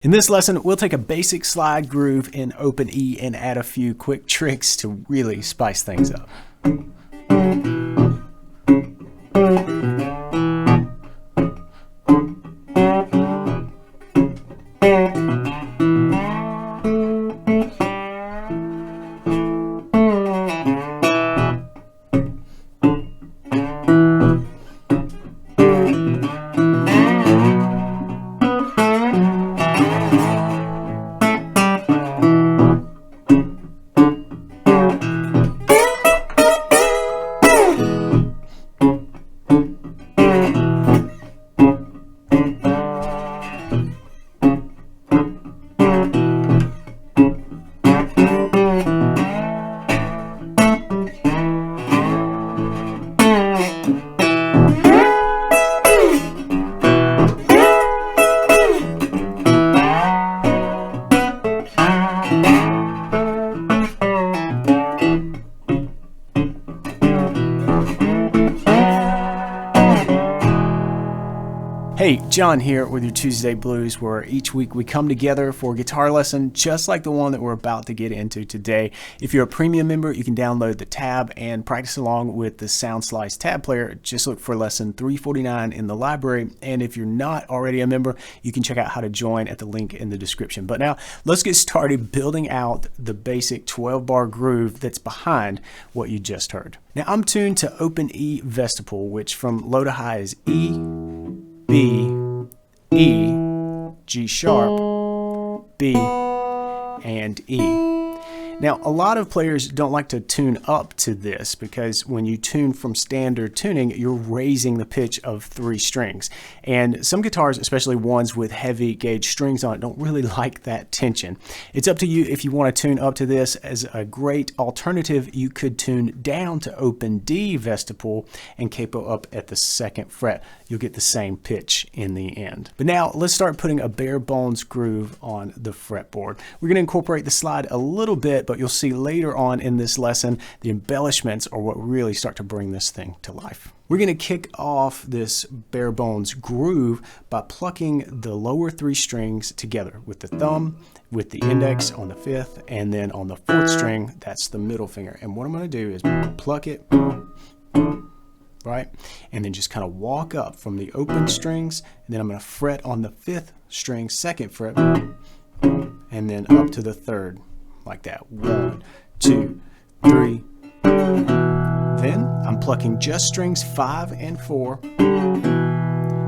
In this lesson, we'll take a basic slide groove in open E and add a few quick tricks to really spice things up. Hey, John here with your Tuesday Blues, where each week we come together for a guitar lesson just like the one that we're about to get into today. If you're a premium member, you can download the tab and practice along with the SoundSlice tab player. Just look for lesson 349 in the library. And if you're not already a member, you can check out how to join at the link in the description. But now let's get started building out the basic 12-bar groove that's behind what you just heard. Now I'm tuned to open E vestapol, which from low to high is E, B, E, G sharp, B, and E. Now, a lot of players don't like to tune up to this because when you tune from standard tuning, you're raising the pitch of 3 strings. And some guitars, especially ones with heavy gauge strings on it, don't really like that tension. It's up to you if you want to tune up to this. As a great alternative, you could tune down to open D vestapol and capo up at the 2nd fret. You'll get the same pitch in the end. But now let's start putting a bare bones groove on the fretboard. We're going to incorporate the slide a little bit, but you'll see later on in this lesson, the embellishments are what really start to bring this thing to life. We're going to kick off this bare bones groove by plucking the lower 3 strings together with the thumb, with the index on the 5th, and then on the 4th string, that's the middle finger. And what I'm going to do is pluck it, right? And then just kind of walk up from the open strings, and then I'm going to fret on the 5th string, 2nd fret, and then up to the 3rd. Like that. 1, 2, 3. Then I'm plucking just strings 5 and 4,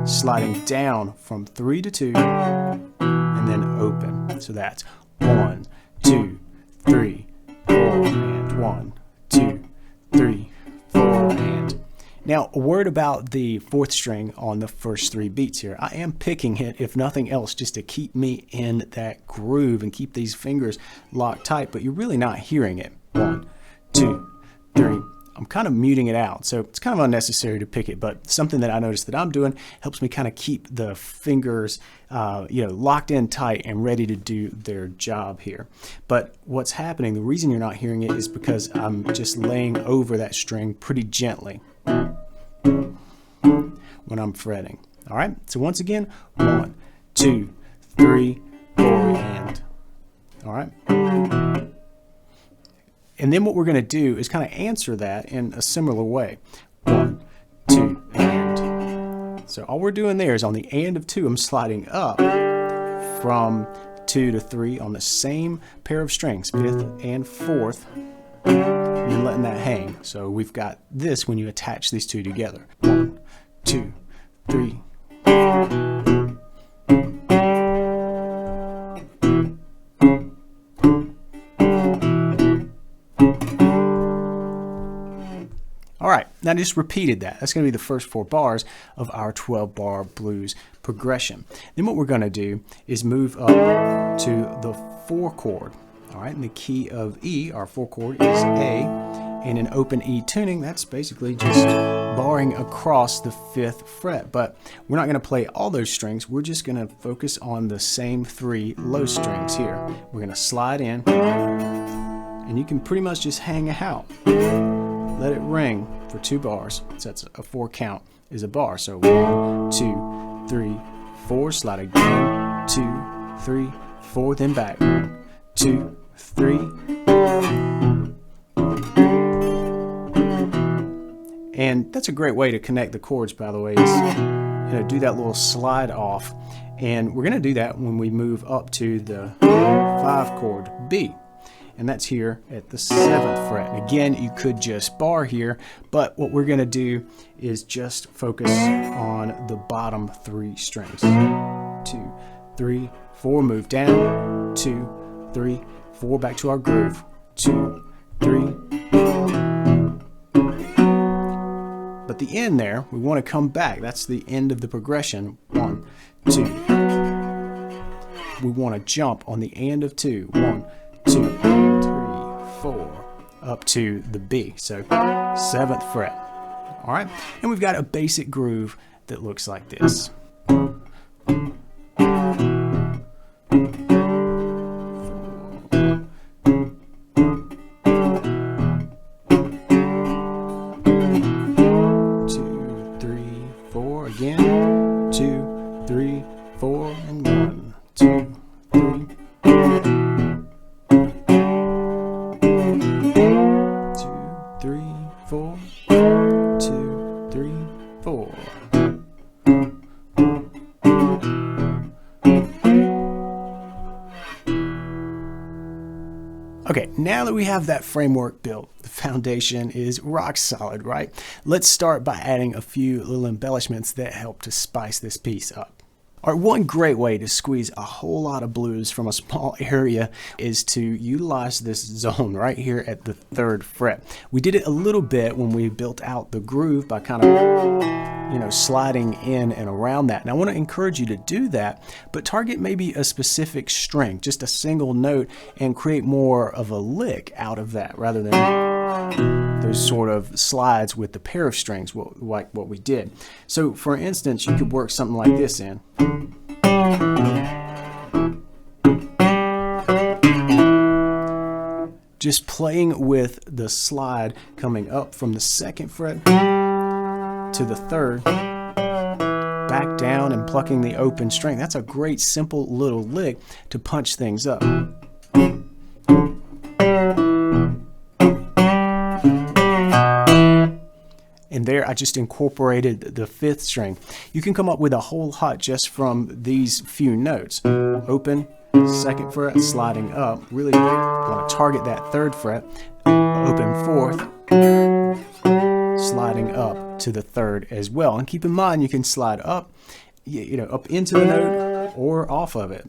sliding down from 3 to 2, and then open. So that's 1, 2, 3, 4, and 1, 2, 3, 4, and. Now, a word about the 4th string on the first 3 beats here. I am picking it, if nothing else, just to keep me in that groove and keep these fingers locked tight, but you're really not hearing it. 1, 2, 3. I'm kind of muting it out, so it's kind of unnecessary to pick it, but something that I noticed that I'm doing helps me kind of keep the fingers locked in tight and ready to do their job here. But what's happening, the reason you're not hearing it is because I'm just laying over that string pretty gently when I'm fretting. All right, so once again, 1, 2, 3, 4, and. All right. And then what we're going to do is kind of answer that in a similar way. 1, 2, and. So all we're doing there is on the and of 2, I'm sliding up from 2 to 3 on the same pair of strings, 5th and 4th. And then letting that hang. So we've got this when you attach these 2 together. 1, 2, 3. All right, now just repeated that. That's going to be the first 4 bars of our 12-bar blues progression. Then what we're going to do is move up to the 4 chord. All right, and the key of E, our 4 chord, is A. And in open E tuning, that's basically just barring across the 5th fret. But we're not going to play all those strings. We're just going to focus on the same 3 low strings here. We're going to slide in, and you can pretty much just hang out. Let it ring for 2 bars. So that's a 4 count is a bar. So 1, 2, 3, 4. Slide again, 2, 3, 4, then back. 1, 2, 3. And that's a great way to connect the chords, by the way, is do that little slide off. And we're going to do that when we move up to the 5 chord B. And that's here at the 7th fret. And again, you could just bar here, but what we're going to do is just focus on the bottom 3 strings. 2, 3, 4, move down. 2, 3, 4, back to our groove. 2, 3. But the end there, we want to come back. That's the end of the progression. 1, 2. We want to jump on the end of 2. 1, 2, 3, 4, up to the B. So 7th fret. All right, and we've got a basic groove that looks like this. 4 again. 2, 3, 4, and 1, 2, 3. 2, 3, 4. 2, 3, 4. Okay, now that we have that framework built, the foundation is rock solid, right? Let's start by adding a few little embellishments that help to spice this piece up. All right, one great way to squeeze a whole lot of blues from a small area is to utilize this zone right here at the 3rd fret. We did it a little bit when we built out the groove by kind of, sliding in and around that. And I want to encourage you to do that, but target maybe a specific string, just a single note, and create more of a lick out of that rather than those sort of slides with the pair of strings like what we did. So for instance, you could work something like this in. Just playing with the slide coming up from the 2nd fret to the 3rd, back down and plucking the open string. That's a great simple little lick to punch things up. And there I just incorporated the 5th string. You can come up with a whole lot just from these few notes. Open, 2nd fret, sliding up. Really want to target that 3rd fret. Open 4th, sliding up to the 3rd as well. And keep in mind you can slide up, up into the note or off of it.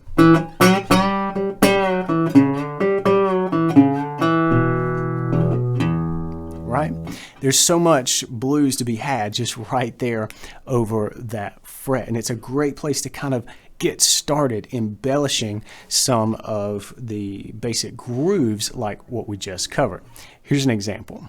Right? There's so much blues to be had just right there over that fret. And it's a great place to kind of get started embellishing some of the basic grooves like what we just covered. Here's an example.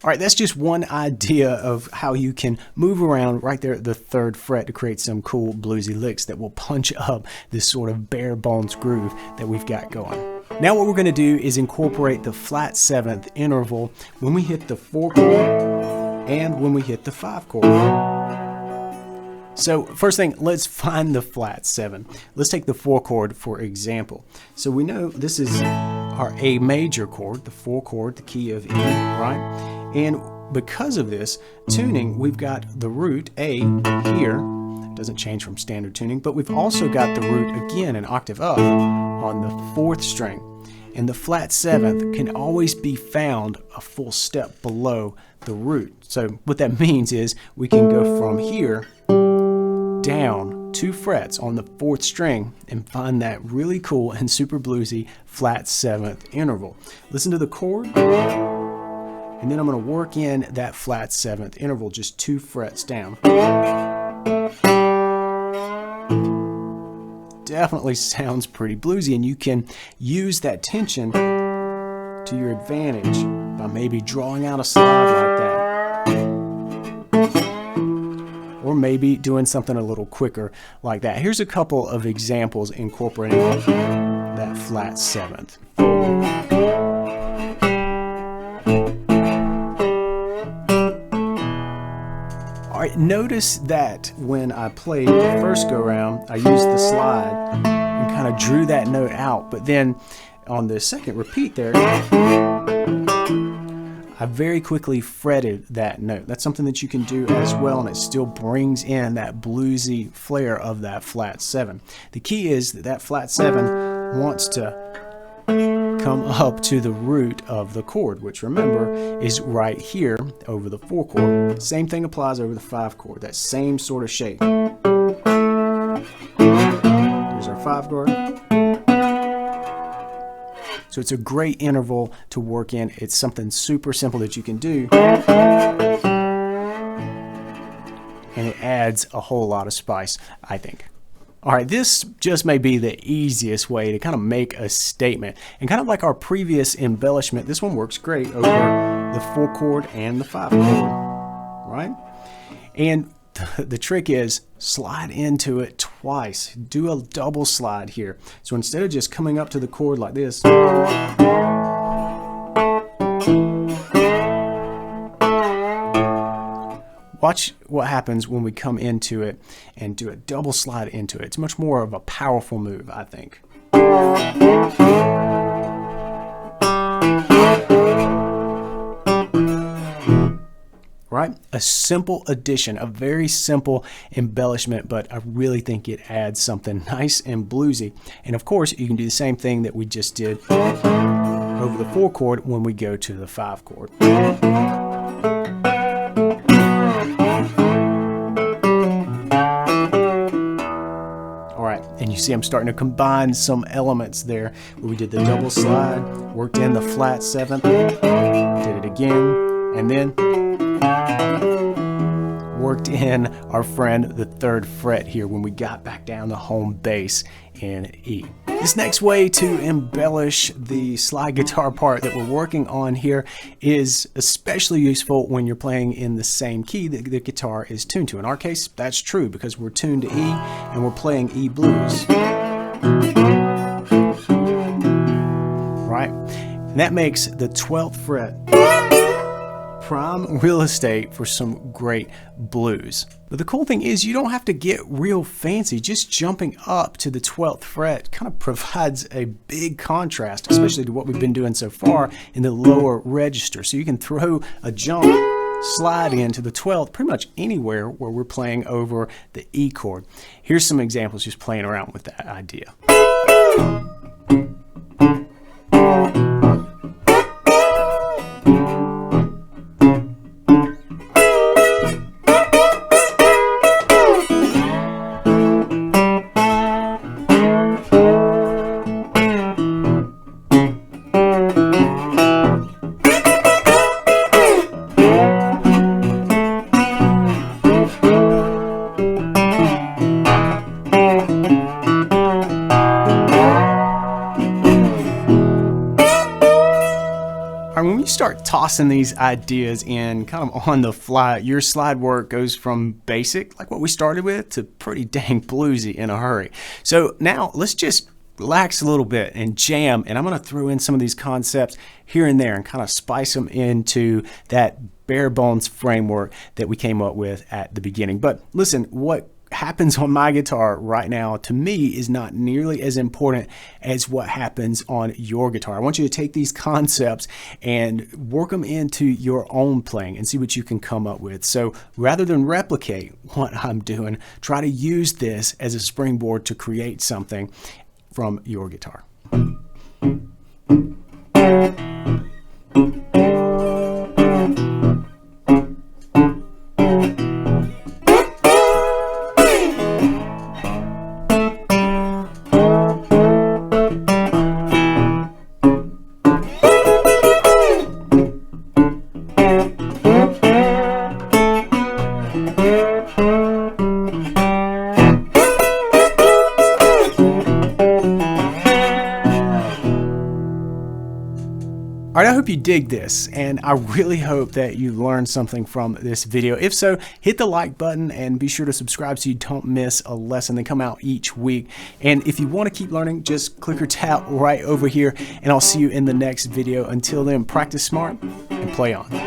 All right, that's just one idea of how you can move around right there at the 3rd fret to create some cool bluesy licks that will punch up this sort of bare bones groove that we've got going. Now what we're going to do is incorporate the flat 7th interval when we hit the 4 chord and when we hit the 5 chord. So first thing, let's find the flat 7. Let's take the 4 chord for example. So we know this is our A major chord, the 4 chord, the key of E, right? And because of this tuning, we've got the root A here. It doesn't change from standard tuning, but we've also got the root again an octave up on the 4th string. And the flat 7th can always be found a full step below the root. So what that means is we can go from here down 2 frets on the 4th string and find that really cool and super bluesy flat 7th interval. Listen to the chord, and then I'm going to work in that flat 7th interval just 2 frets down. Definitely sounds pretty bluesy, and you can use that tension to your advantage by maybe drawing out a slide like that, or maybe doing something a little quicker like that. Here's a couple of examples incorporating that flat 7th. notice that when I played the first go round, I used the slide and kind of drew that note out, but then on the second repeat there, I very quickly fretted that note. That's something that you can do as well, and it still brings in that bluesy flair of that flat 7. The key is that that flat 7 wants to come up to the root of the chord, which remember is right here over the 4 chord. Same thing applies over the 5 chord, that same sort of shape. There's our 5 chord. So it's a great interval to work in. It's something super simple that you can do, and it adds a whole lot of spice, I think. All right, this just may be the easiest way to kind of make a statement. And kind of like our previous embellishment, this one works great over the 4 chord and the 5 chord, right? And the trick is slide into it twice. Do a double slide here. So instead of just coming up to the chord like this, watch what happens when we come into it and do a double slide into it. It's much more of a powerful move, I think. Right? A simple addition, a very simple embellishment, but I really think it adds something nice and bluesy. And of course, you can do the same thing that we just did over the 4 chord when we go to the 5 chord. All right, and you see I'm starting to combine some elements there where we did the double slide, worked in the flat 7th, did it again, and then worked in our friend the 3rd fret here when we got back down to home bass in E. This next way to embellish the slide guitar part that we're working on here is especially useful when you're playing in the same key that the guitar is tuned to. In our case, that's true because we're tuned to E and we're playing E blues. Right? And that makes the 12th fret prime real estate for some great blues. But the cool thing is you don't have to get real fancy. Just jumping up to the 12th fret kind of provides a big contrast, especially to what we've been doing so far in the lower register. So you can throw a jump slide into the 12th pretty much anywhere where we're playing over the E chord. Here's some examples just playing around with that idea. When you start tossing these ideas in kind of on the fly, your slide work goes from basic, like what we started with, to pretty dang bluesy in a hurry. So now let's just relax a little bit and jam, and I'm going to throw in some of these concepts here and there and kind of spice them into that bare bones framework that we came up with at the beginning. But listen, what happens on my guitar right now to me is not nearly as important as what happens on your guitar. I want you to take these concepts and work them into your own playing and see what you can come up with. So rather than replicate what I'm doing, try to use this as a springboard to create something from your guitar. All right, I hope you dig this, and I really hope that you learned something from this video. If so, hit the like button and be sure to subscribe so you don't miss a lesson. They come out each week. And if you want to keep learning, just click or tap right over here, and I'll see you in the next video. Until then, practice smart and play on.